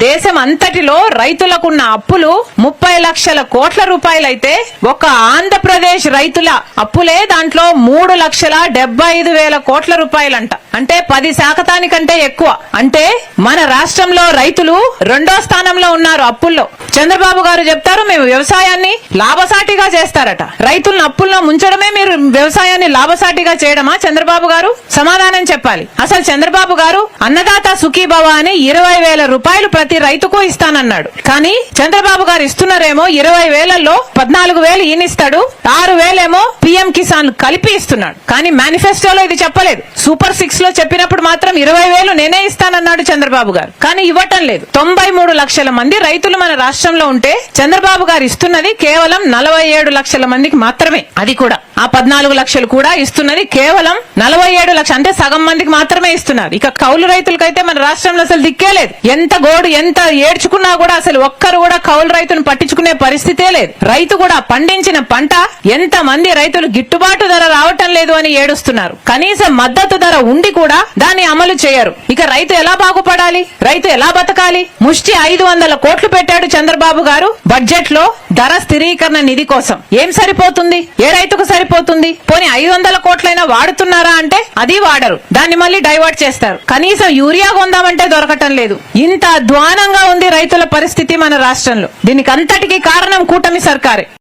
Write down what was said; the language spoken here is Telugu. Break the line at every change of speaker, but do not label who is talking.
దేశం అంతటిలో రైతులకున్న అప్పులు 30 లక్షల కోట్ల రూపాయలైతే ఒక ఆంధ్రప్రదేశ్ రైతుల అప్పులే దాంట్లో 3,75,000 కోట్ల రూపాయలంట. అంటే 10% ఎక్కువ. అంటే మన రాష్ట్రంలో రైతులు 2వ స్థానంలో ఉన్నారు అప్పుల్లో. చంద్రబాబు గారు చెప్తారు మేము వ్యవసాయాన్ని లాభసాటిగా చేస్తారట. రైతులను అప్పుల్లో ముంచడమే మీరు వ్యవసాయాన్ని లాభసాటిగా చేయడమా? చంద్రబాబు గారు సమాధానం చెప్పాలి. అసలు చంద్రబాబు గారు అన్నదాత సుఖీభవ అని 20,000 రూపాయలు ప్రతి రైతుకు ఇస్తానన్నాడు. కానీ చంద్రబాబు గారు ఇస్తున్నారేమో 20,000లో 14,000 ఈయనిస్తాడు, 6,000 ఏమో పీఎం కిసాన్ కలిపి ఇస్తున్నాడు. కానీ మేనిఫెస్టోలో ఇది చెప్పలేదు. సూపర్ 6 లో చెప్పినప్పుడు మాత్రం 20,000 నేనే ఇస్తానన్నాడు చంద్రబాబు గారు. కానీ ఇవ్వటం లేదు. 93 లక్షల మంది రైతులు మన రాష్ట్రంలో ఉంటే చంద్రబాబు గారు ఇస్తున్నది కేవలం 47 లక్షల మందికి మాత్రమే. అది కూడా ఆ 14 లక్షలు కూడా ఇస్తున్నది కేవలం 47 లక్షలు, అంటే సగం మందికి మాత్రమే ఇస్తున్నారు. ఇక కౌలు రైతులకైతే మన రాష్ట్రంలో అసలు దిక్కే లేదు. ఎంత గోడు ఎంత ఏడ్చుకున్నా కూడా అసలు ఒక్కరు కూడా కౌలు రైతును పట్టించుకునే పరిస్థితే లేదు. రైతు కూడా పండించిన పంట ఎంత మంది రైతులు గిట్టుబాటు ధర రావటం లేదు అని ఏడుస్తున్నారు. కనీసం మద్దతు ధర ఉండి కూడా దాన్ని అమలు చేయరు. ఇక రైతు ఎలా బాగుపడాలి? రైతు ఎలా బతకాలి? ముష్టి 500 కోట్లు పెట్టాడు చంద్రబాబు గారు బడ్జెట్ లో ధర స్థిరీకరణ నిధి కోసం. ఏం సరిపోతుంది? ఏ రైతుకు సరిపోతుంది? పోనీ 500 కోట్లైనా వాడుతున్నారా అంటే అది వాడరు. దాన్ని మళ్ళీ డైవర్ట్ చేస్తారు. కనీసం యూరియా కొందామంటే దొరకటం లేదు. ఇంత అధ్వానంగా ఉంది రైతుల పరిస్థితి మన రాష్ట్రంలో. దీనికి అంతటికీ కారణం కూటమి సర్కారే.